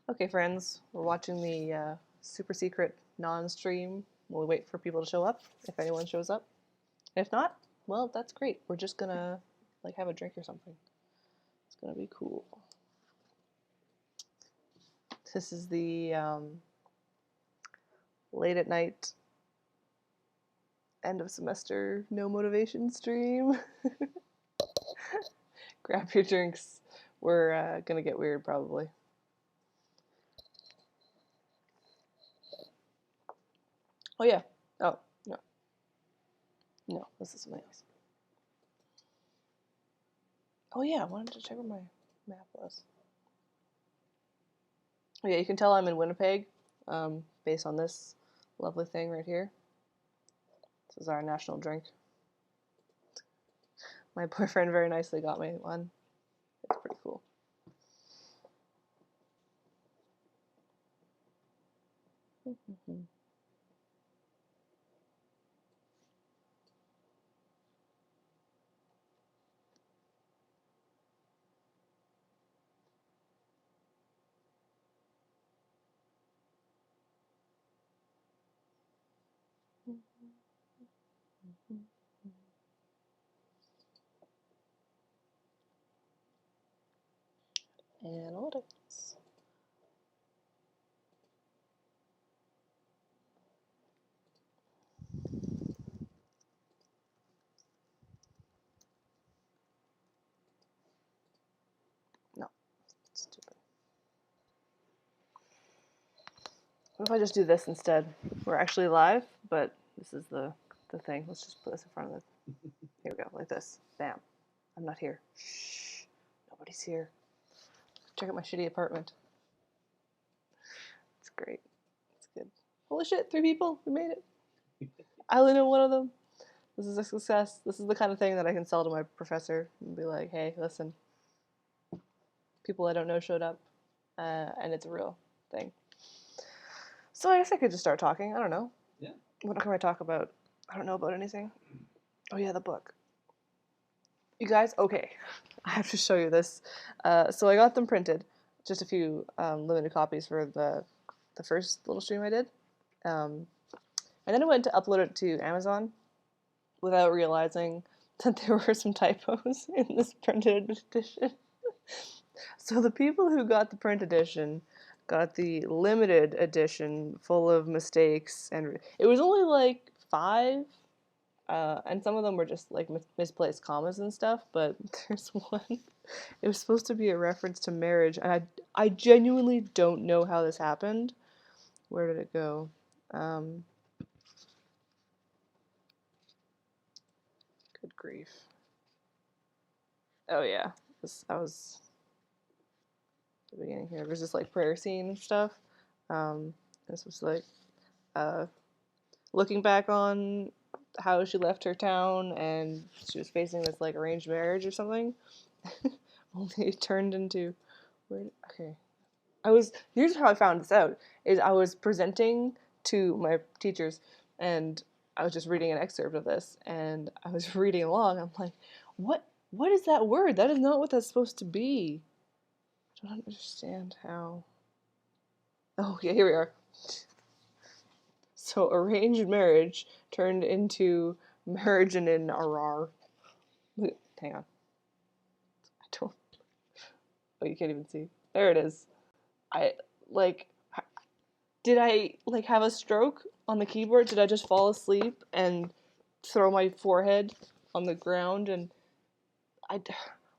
Okay, friends, we're watching the super secret non-stream. We'll wait for people to show up, if anyone shows up. If not, well, that's great. We're just gonna have a drink or something. It's gonna be cool. This is the late at night, end of semester, no motivation stream. Grab your drinks. We're gonna get weird probably. Oh yeah. Oh no. No, this is something else. Oh yeah, I wanted to check where my map was. Oh yeah, you can tell I'm in Winnipeg, based on this lovely thing right here. This is our national drink. My boyfriend very nicely got me one. It's pretty cool. Analytics. No, stupid. What if I just do this instead? We're actually live, but this is the thing. Let's just put this in front of it. Here we go, like this. Bam. I'm not here. Shh. Nobody's here. Check out my shitty apartment. It's great. It's good. Holy shit, 3 people. We made it. I only know one of them. This is a success. This is the kind of thing that I can sell to my professor and be like, hey, listen, people I don't know showed up, and it's a real thing. So I guess I could just start talking. I don't know. Yeah. What can I talk about? I don't know about anything. Oh yeah, the book. You guys, okay. I have to show you this. So I got them printed, just a few limited copies for the first little stream I did. And then I went to upload it to Amazon without realizing that there were some typos in this printed edition. So the people who got the print edition got the limited edition full of mistakes, and it was only like 5, and some of them were just like misplaced commas and stuff, but there's one. It was supposed to be a reference to marriage, and I genuinely don't know how this happened. Where did it go? Good grief. Oh yeah, I was the beginning here. There's this like prayer scene and stuff. This was like looking back on how she left her town and she was facing this like arranged marriage or something. Only it turned into okay. Here's how I found this out is I was presenting to my teachers and I was just reading an excerpt of this and I was reading along. I'm like, what is that word? That is not what that's supposed to be. I don't understand how. Oh yeah, here we are. So arranged marriage turned into marriage and in arar. Hang on. I don't. Oh, you can't even see. There it is. I like. Did I like have a stroke on the keyboard? Did I just fall asleep and throw my forehead on the ground? And I.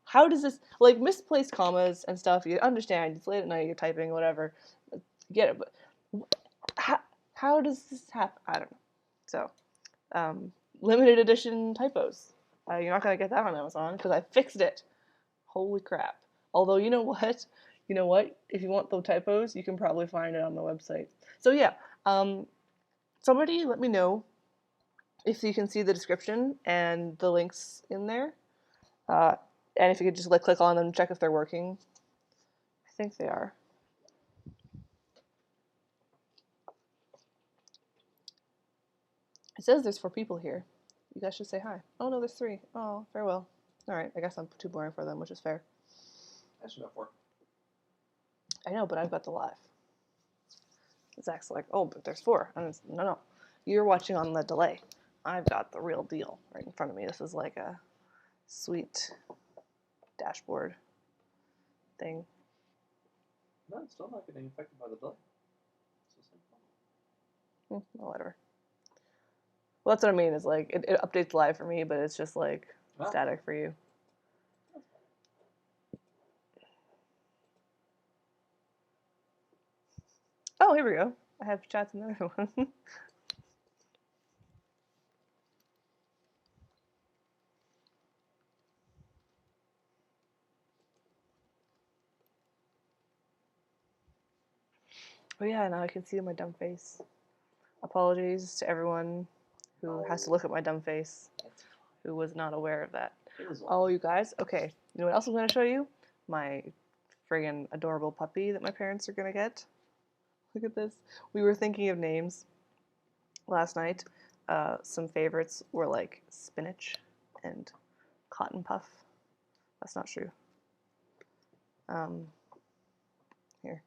How does this like misplaced commas and stuff? You understand? It's late at night. You're typing, whatever. Get it, but how does this happen? I don't know. So, limited edition typos. You're not gonna get that on Amazon because I fixed it. Holy crap! Although you know what, if you want the typos, you can probably find it on the website. So yeah, somebody let me know if you can see the description and the links in there, and if you could just like click on them and check if they're working. I think they are. It says there's 4 people here. You guys should say hi. Oh no, there's 3. Oh, farewell. All right, I guess I'm too boring for them, which is fair. That's about 4. I know, but I've got the live. Zach's like, oh, but there's 4. And it's, no. You're watching on the delay. I've got the real deal right in front of me. This is like a sweet dashboard thing. No, it's still not getting affected by the delay. It's the same Well, whatever. Well, that's what I mean. Is like it updates live for me, but it's just like static for you. Oh, here we go. I have chats in the other one. Oh yeah, now I can see my dumb face. Apologies to everyone who has to look at my dumb face, who was not aware of that. Oh, you guys? Okay. You know what else I'm going to show you? My friggin' adorable puppy that my parents are going to get. Look at this. We were thinking of names last night. Some favorites were like Spinach and Cotton Puff. That's not true. Here.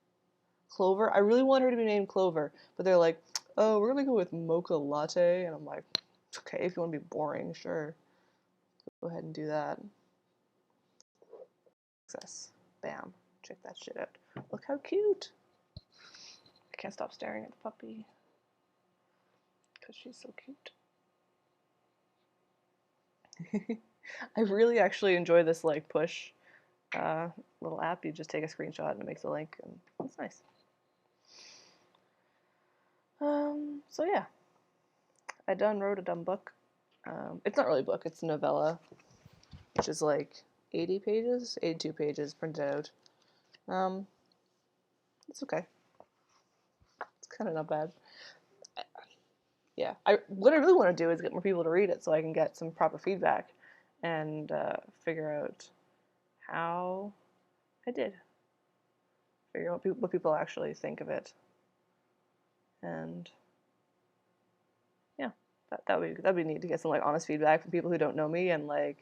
Clover. I really want her to be named Clover, but they're like, oh, we're going to go with Mocha Latte. And I'm like, okay, if you want to be boring, sure. Go ahead and do that. Success. Bam. Check that shit out. Look how cute. I can't stop staring at the puppy because she's so cute. I really actually enjoy this like push little app. You just take a screenshot and it makes a link, and it's nice. So yeah, I done wrote a dumb book. It's not really a book, it's a novella, which is like 80 pages, 82 pages printed out. It's okay. It's kind of not bad. Yeah, what I really want to do is get more people to read it so I can get some proper feedback and figure out how I did. Figure out what people actually think of it. And yeah, that'd be neat to get some like honest feedback from people who don't know me and like,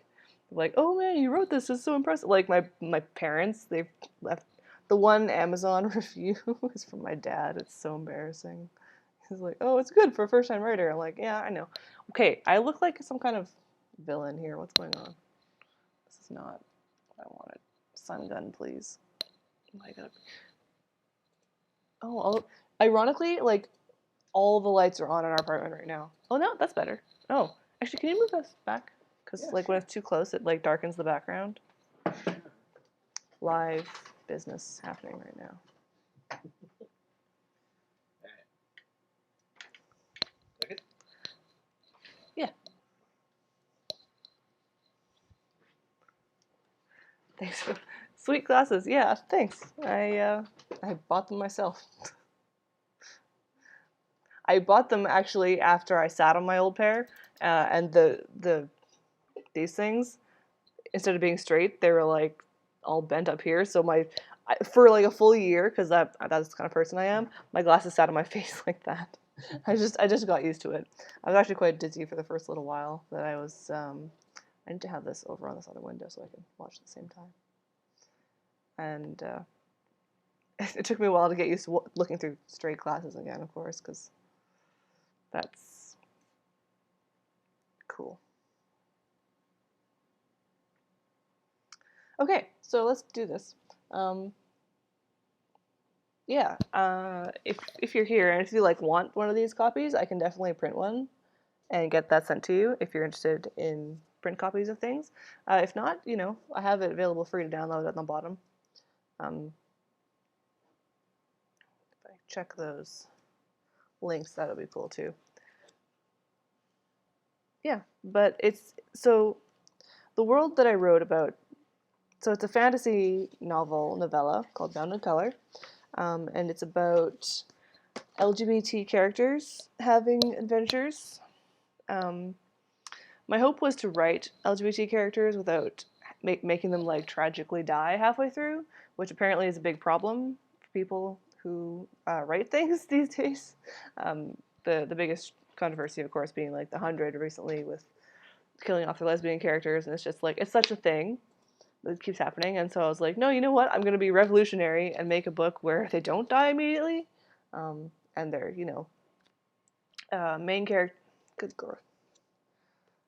oh man, you wrote this, it's so impressive. Like my parents, they've left the one Amazon review is from my dad. It's so embarrassing. He's like, oh, it's good for a first-time writer. I'm like, yeah, I know. Okay, I look like some kind of villain here. What's going on? This is not what I wanted. Sun gun, please. Oh my god. Oh, ironically, like, all the lights are on in our apartment right now. Oh, no, that's better. Oh, actually, can you move us back? Because, like, when it's too close, it, like, darkens the background. Live business happening right now. Yeah. Thanks. Sweet glasses. Yeah, thanks. I bought them myself. I bought them actually after I sat on my old pair, and these things, instead of being straight, they were like all bent up here. So for like a full year, because that's the kind of person I am, my glasses sat on my face like that. I just got used to it. I was actually quite dizzy for the first little while that I was. I need to have this over on this other window so I can watch at the same time. And it took me a while to get used to looking through straight glasses again, of course, because that's cool. Okay, so let's do this. Yeah, if you're here and if you like want one of these copies, I can definitely print one and get that sent to you if you're interested in print copies of things. If not, you know, I have it available free to download at the bottom. If I check those links, that'll be cool too. Yeah, but it's so the world that I wrote about. So it's a fantasy novella called Bound in Color, and it's about LGBT characters having adventures. My hope was to write LGBT characters without making them like tragically die halfway through, which apparently is a big problem for people who write things these days. The biggest controversy, of course, being like The 100 recently with killing off the lesbian characters, and it's just like it's such a thing It keeps happening, and so I was like, no, you know what? I'm gonna be revolutionary and make a book where they don't die immediately, and they're main character. Good girl.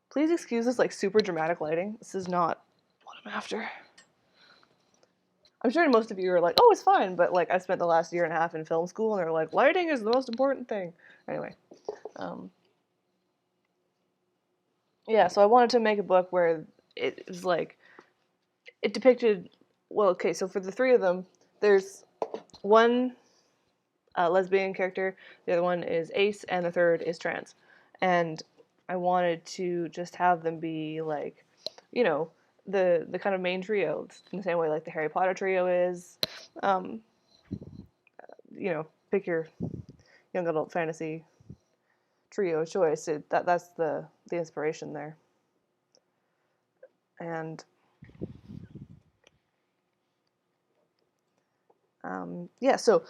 Please excuse this like super dramatic lighting. This is not what I'm after. I'm sure most of you are like, oh, it's fine, but like I spent the last year and a half in film school, and they're like, lighting is the most important thing. Anyway, yeah. So I wanted to make a book where it was like it depicted. Well, okay. So for the three of them, there's one lesbian character, the other one is ace, and the third is trans. And I wanted to just have them be like, you know, the kind of main trio in the same way like the Harry Potter trio is. Pick your young adult fantasy trio choice. That's the inspiration there. And yeah, so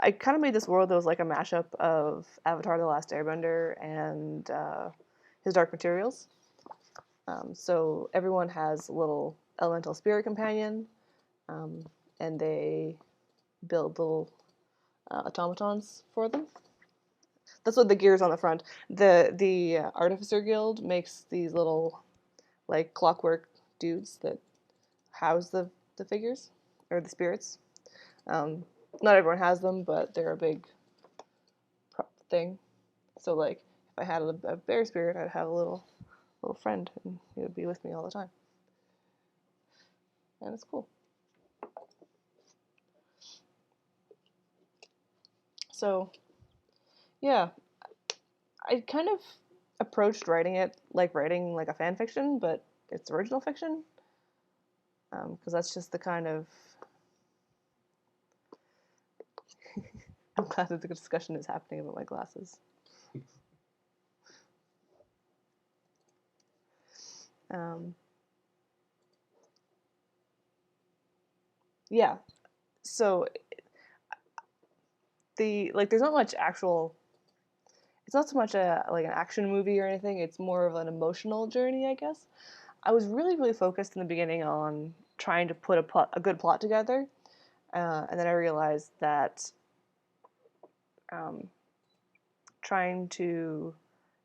I kind of made this world that was like a mashup of Avatar: The Last Airbender and His Dark Materials. So everyone has a little elemental spirit companion, and they build little automatons for them. That's what the gears on the front. The Artificer Guild makes these little like clockwork dudes that house the figures or the spirits. Not everyone has them, but they're a big thing. So like if I had a bear spirit, I'd have a little friend, and he would be with me all the time. And it's cool. So yeah, I kind of approached writing it like writing like a fan fiction, but it's original fiction, because that's just the kind of. I'm glad that the discussion is happening about my glasses. Yeah, so there's not much actual. It's not so much like an action movie or anything. It's more of an emotional journey, I guess. I was really focused in the beginning on trying to put a good plot together, and then I realized that trying to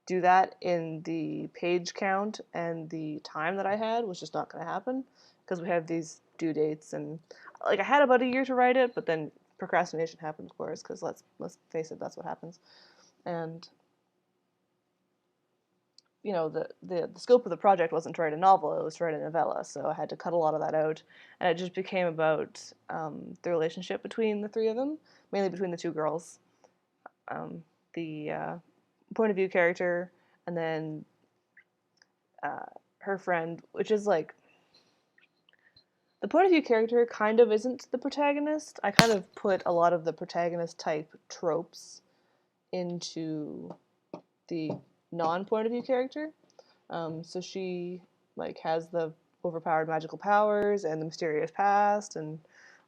do that in the page count and the time that I had was just not going to happen, because we have these due dates, and like I had about a year to write it, but then procrastination happened, of course, because let's face it, that's what happens. And the scope of the project wasn't to write a novel, it was to write a novella, so I had to cut a lot of that out, and it just became about the relationship between the three of them, mainly between the two girls. The point of view character, and then her friend, which is like the point of view character kind of isn't the protagonist. I kind of put a lot of the protagonist type tropes into the non-point of view character. So she like has the overpowered magical powers and the mysterious past and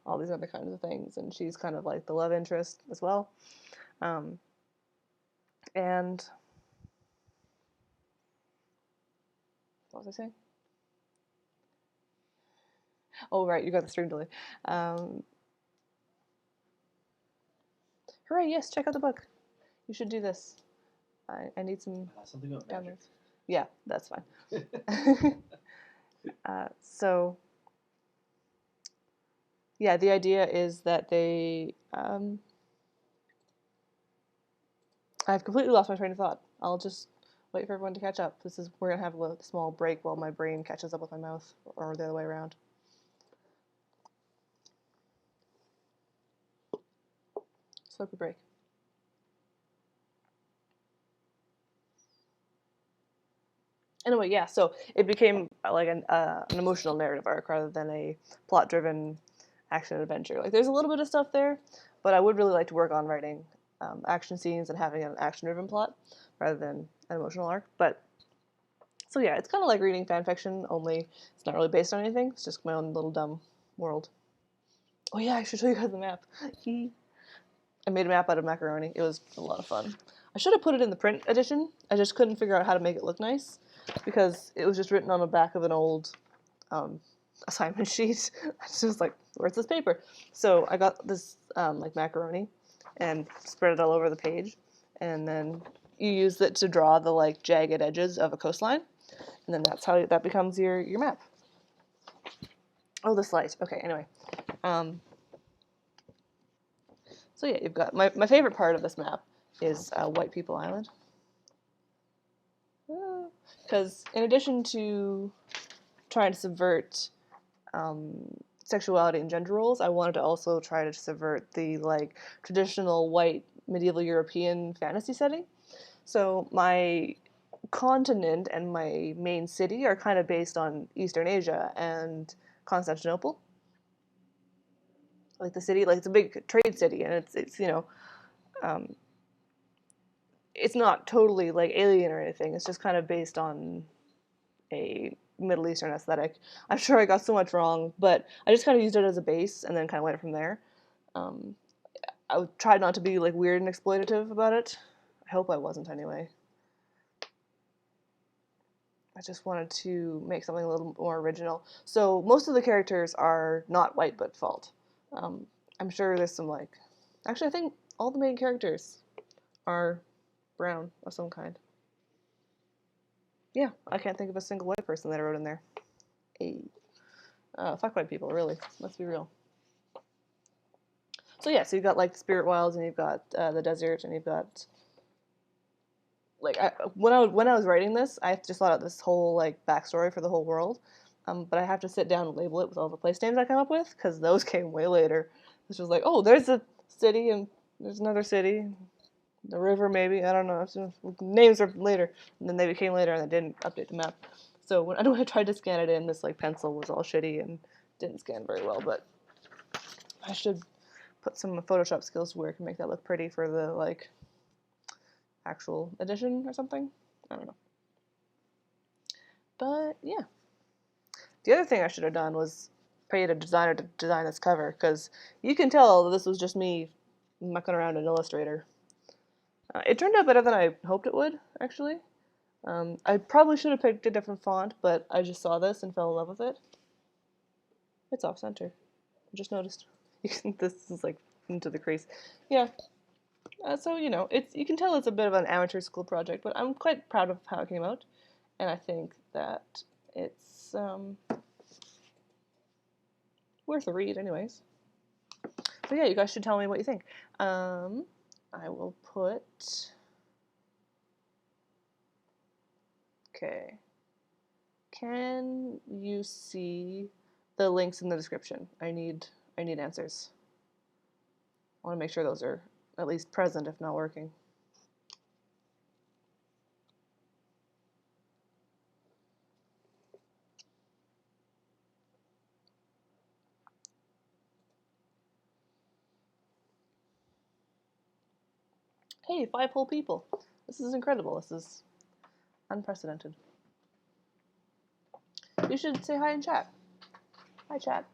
all these other kinds of things, and she's kind of like the love interest as well. And what was I saying? Oh, right, you got the stream delay. Hooray, yes, check out the book. You should do this. I need some something about downloads. Yeah, that's fine. So, yeah, the idea is that they... I've completely lost my train of thought. I'll just wait for everyone to catch up. We're going to have a small break while my brain catches up with my mouth, or the other way around. Slurpee break. Anyway, yeah, so it became like an emotional narrative arc rather than a plot-driven action adventure. Like, there's a little bit of stuff there, but I would really like to work on writing action scenes and having an action-driven plot rather than an emotional arc. But so yeah, it's kind of like reading fan fiction, only it's not really based on anything. It's just my own little dumb world. Oh yeah, I should show you guys the map. I made a map out of macaroni. It was a lot of fun. I should have put it in the print edition. I just couldn't figure out how to make it look nice, because it was just written on the back of an old assignment sheet. I was just like, where's this paper? So I got this like macaroni and spread it all over the page, and then you use it to draw the like jagged edges of a coastline, and then that's how that becomes your map. Oh, the light. Okay, anyway. So yeah, you've got my favorite part of this map is White People Island. Because in addition to trying to subvert sexuality and gender roles, I wanted to also try to subvert the like traditional white medieval European fantasy setting. So my continent and my main city are kind of based on Eastern Asia and Constantinople. Like the city, like it's a big trade city, and it's it's not totally like alien or anything. It's just kind of based on a Middle Eastern aesthetic. I'm sure I got so much wrong, but I just kind of used it as a base and then kind of went from there. Um, I tried not to be like weird and exploitative about it. I hope I wasn't anyway. I just wanted to make something a little more original. So most of the characters are not white but fault. I'm sure there's some like, actually I think all the main characters are brown of some kind. Yeah, I can't think of a single white person that I wrote in there. Hey. Fuck white people, really. Let's be real. So yeah, so you've got like the spirit wilds, and you've got the desert, and you've got like when I was writing this, I just thought of this whole like backstory for the whole world. But I have to sit down and label it with all the place names I come up with because those came way later. It's just like, oh, there's a city and there's another city, the river maybe, I don't know. Names are later, and then they became later, and I didn't update the map. So when I tried to scan it in, this like pencil was all shitty and didn't scan very well. But I should put some Photoshop skills to work and make that look pretty for the like actual edition or something. I don't know. But yeah, the other thing I should have done was paid a designer to design this cover because you can tell this was just me mucking around in Illustrator. It turned out better than I hoped it would, actually. I probably should have picked a different font, but I just saw this and fell in love with it. It's off center. I just noticed. This is like into the crease. Yeah. So it's you can tell it's a bit of an amateur school project, but I'm quite proud of how it came out, and I think that it's worth a read, anyways. So yeah, you guys should tell me what you think. I will put. Okay. Can you see the links in the description? I need answers. I want to make sure those are at least present, if not working. Hey, 5 whole people. This is incredible. This is unprecedented. You should say hi in chat. Hi, chat.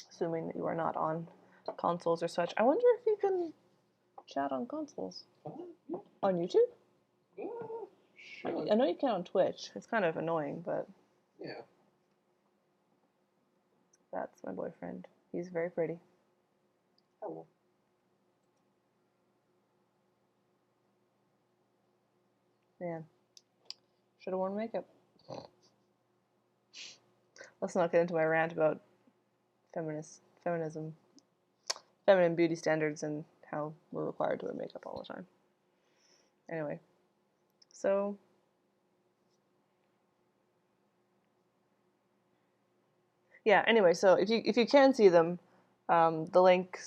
Assuming that you are not on consoles or such. I wonder if you can chat on consoles. On YouTube? Yeah, I know you can on Twitch. It's kind of annoying, but... Yeah. That's my boyfriend. He's very pretty. Hello. Man. Should have worn makeup. Let's not get into my rant about feminism, feminine beauty standards, and how we're required to wear makeup all the time. Anyway, so yeah. Anyway, so if you can see them, the link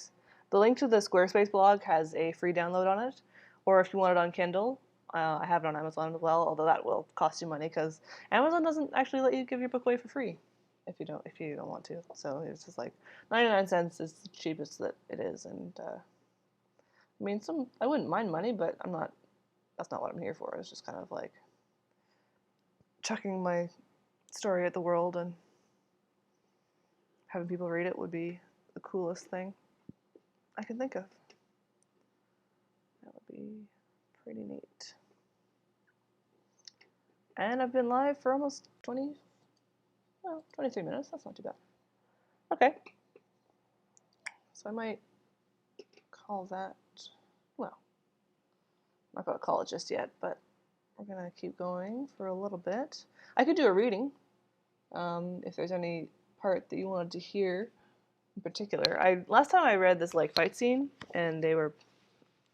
to the Squarespace blog has a free download on it, or if you want it on Kindle, I have it on Amazon as well. Although that will cost you money because Amazon doesn't actually let you give your book away for free if you don't want to. So it's just like 99 cents is the cheapest that it is, and I mean I wouldn't mind money, but I'm not. That's not what I'm here for. It's just kind of like chucking my story at the world and having people read it would be the coolest thing I can think of. That would be pretty neat. And I've been live for almost 23 minutes. That's not too bad. Okay. So I might call that, well, I'm not going to call it just yet, but we're going to keep going for a little bit. I could do a reading if there's any part that you wanted to hear in particular. Last time I read this like fight scene, and they were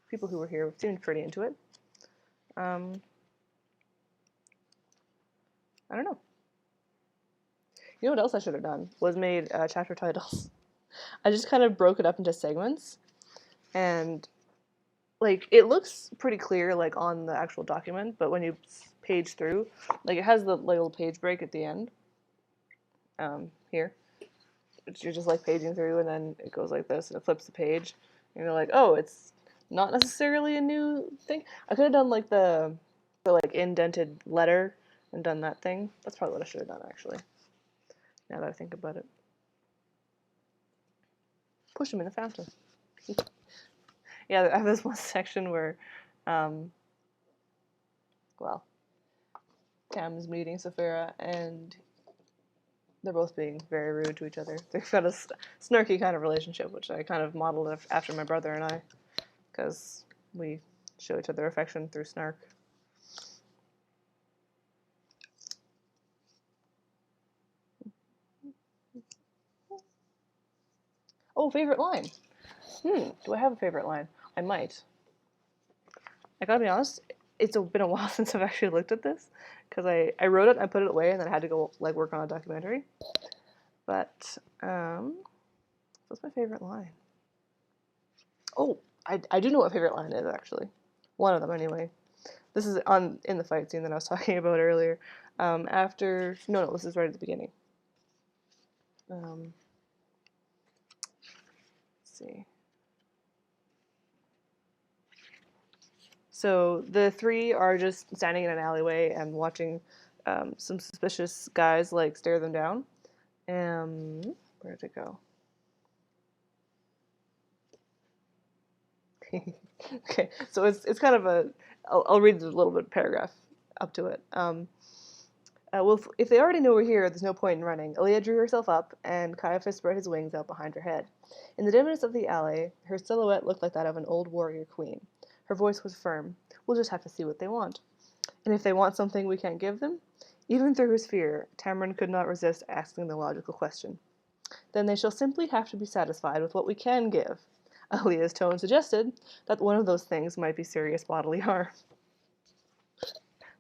people who were here seemed pretty into it. I don't know. You know what else I should have done? Was made chapter titles. I just kind of broke it up into segments, and like it looks pretty clear like on the actual document, but when you page through, like it has the little page break at the end. Here, which you're just like paging through, and then it goes like this, and it flips the page, and you're like, oh, it's not necessarily a new thing. I could have done like the like indented letter and done that thing. That's probably what I should have done actually. Now that I think about it. Push him in the fountain. Yeah, I have this one section where, well, Tam's meeting Saphira, and they're both being very rude to each other. They've got a snarky kind of relationship, which I kind of modeled after my brother and I, because we show each other affection through snark. Oh, favorite line. Do I have a favorite line? I might. I gotta be honest, it's been a while since I've actually looked at this, because I wrote it, I put it away, and then I had to go like work on a documentary. But what's my favorite line? Oh, I do know what favorite line is actually. One of them anyway. This is in the fight scene that I was talking about earlier. This is right at the beginning. Let's see. So the three are just standing in an alleyway and watching some suspicious guys like stare them down. Where'd it go? Okay, so it's kind of I'll read the little bit paragraph up to it. Well, if they already know we're here, there's no point in running. Aaliyah drew herself up, and Caiaphas spread his wings out behind her head. In the dimness of the alley, her silhouette looked like that of an old warrior queen. Her voice was firm. We'll just have to see what they want. And if they want something we can't give them? Even through his fear, Tamron could not resist asking the logical question. Then they shall simply have to be satisfied with what we can give. Aaliyah's tone suggested that one of those things might be serious bodily harm.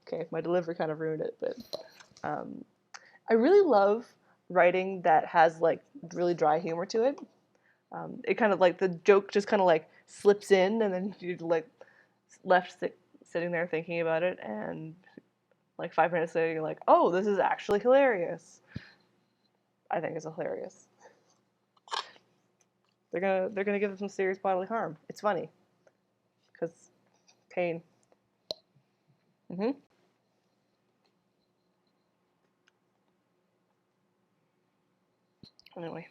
Okay, my delivery kind of ruined it, but I really love writing that has like really dry humor to it. It kind of like the joke just kind of like slips in, and then you're like left sitting there thinking about it, and like 5 minutes later you're like, oh, this is actually hilarious. I think it's hilarious. They're gonna give them some serious bodily harm. It's funny, because pain. Anyway,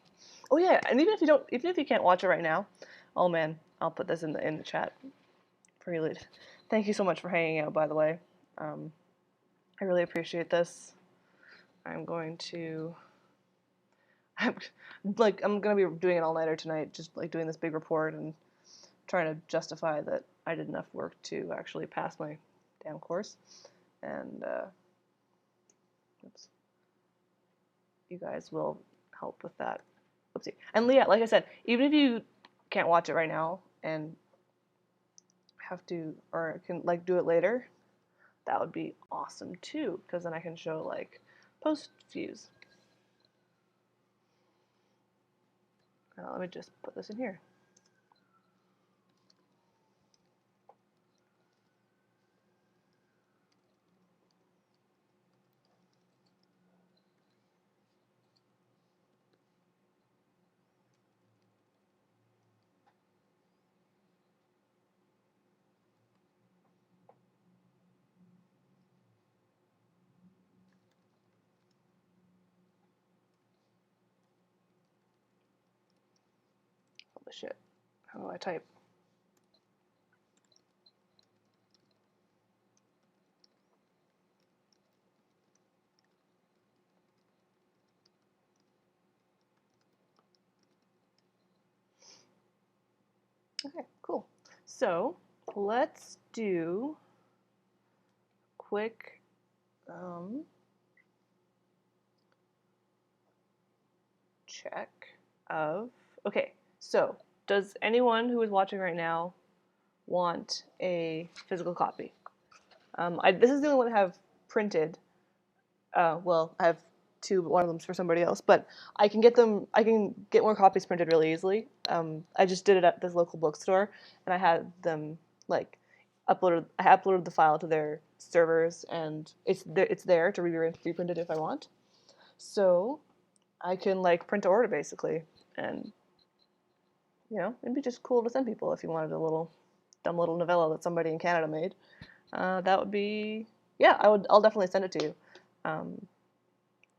oh yeah, and even if you can't watch it right now, oh man, I'll put this in the chat. Prelude. Thank you so much for hanging out. By the way, I really appreciate this. I'm going to. I'm gonna be doing an all-nighter tonight, just like doing this big report and trying to justify that I did enough work to actually pass my damn course, and oops, you guys will help with that. Oopsie. And Leah, like I said, even if you can't watch it right now and have to or can like do it later, that would be awesome too, because then I can show like post views. Let me just put this in here. Holy shit. How do I type? Okay, cool. So let's do quick check of, okay, so does anyone who is watching right now want a physical copy? This is the only one I have printed. Well, I have two, but one of them's for somebody else. But I can get them. I can get more copies printed really easily. I just did it at this local bookstore, and I had them like uploaded. I uploaded the file to their servers, and it's there to be reprinted if I want. So I can like print to order basically, and it'd be just cool to send people if you wanted a little dumb little novella that somebody in Canada made. That would be, yeah, I'll definitely send it to you.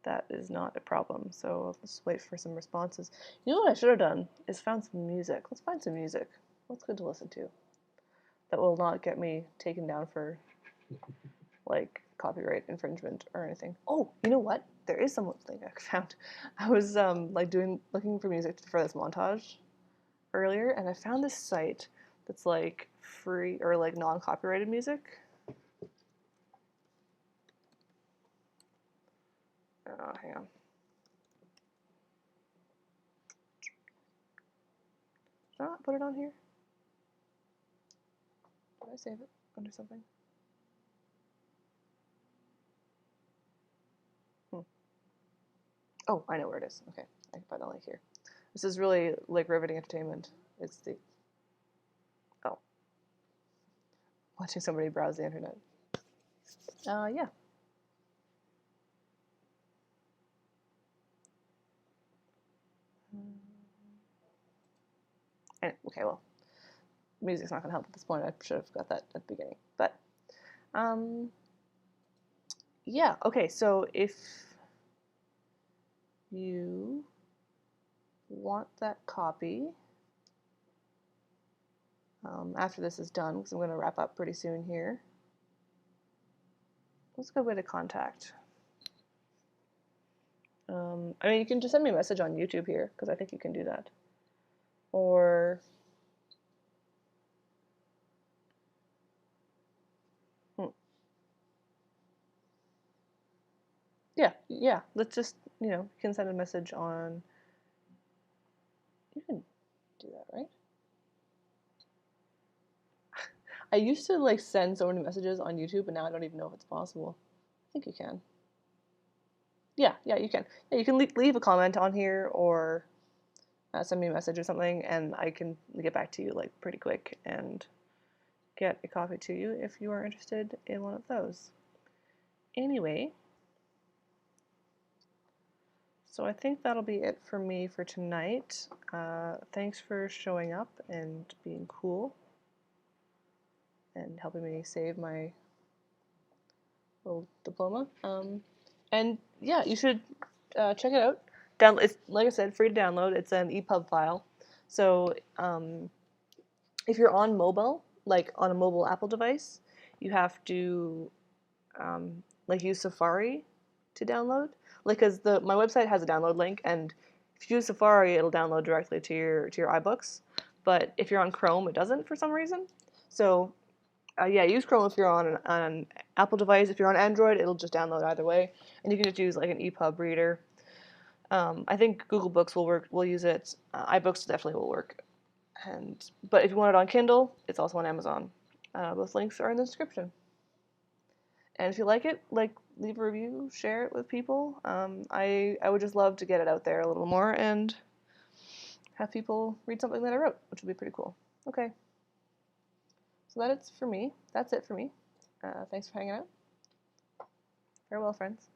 That is not a problem. So let's wait for some responses. You know what I should have done is found some music. Let's find some music. What's good to listen to that will not get me taken down for like copyright infringement or anything. Oh, you know what? There is something I found. I was looking for music for this montage earlier, and I found this site that's like free or like non-copyrighted music. Oh, hang on. Did I not put it on here? Did I save it under something? Oh, I know where it is. Okay, I can find the link here. This is really like riveting entertainment. It's the watching somebody browse the internet. Yeah. And, okay, well, music's not going to help at this point. I should have got that at the beginning. But, yeah, okay, so if you want that copy, after this is done, because I'm going to wrap up pretty soon here, what's a good way to contact? I mean, you can just send me a message on YouTube here, because I think you can do that. Or yeah, let's just, you can send a message on, you can do that, right? I used to like send so many messages on YouTube, and now I don't even know if it's possible. I think you can. Yeah, you can. Yeah, you can leave a comment on here or send me a message or something, and I can get back to you like pretty quick and get a copy to you if you are interested in one of those. Anyway, so I think that'll be it for me for tonight. Thanks for showing up and being cool and helping me save my little diploma. And yeah, you should check it out. It's, like I said, free to download. It's an EPUB file. So if you're on mobile, like on a mobile Apple device, you have to like use Safari to download. Like, cause my website has a download link, and if you use Safari, it'll download directly to your iBooks. But if you're on Chrome, it doesn't for some reason. So yeah, use Chrome if you're on an Apple device. If you're on Android, it'll just download either way, and you can just use like an EPUB reader. I think Google Books will work. We'll use it. iBooks definitely will work. But if you want it on Kindle, it's also on Amazon. Both links are in the description. And if you like it, like, leave a review, share it with people. I would just love to get it out there a little more and have people read something that I wrote, which would be pretty cool. Okay. So that's it for me. Thanks for hanging out. Farewell, friends.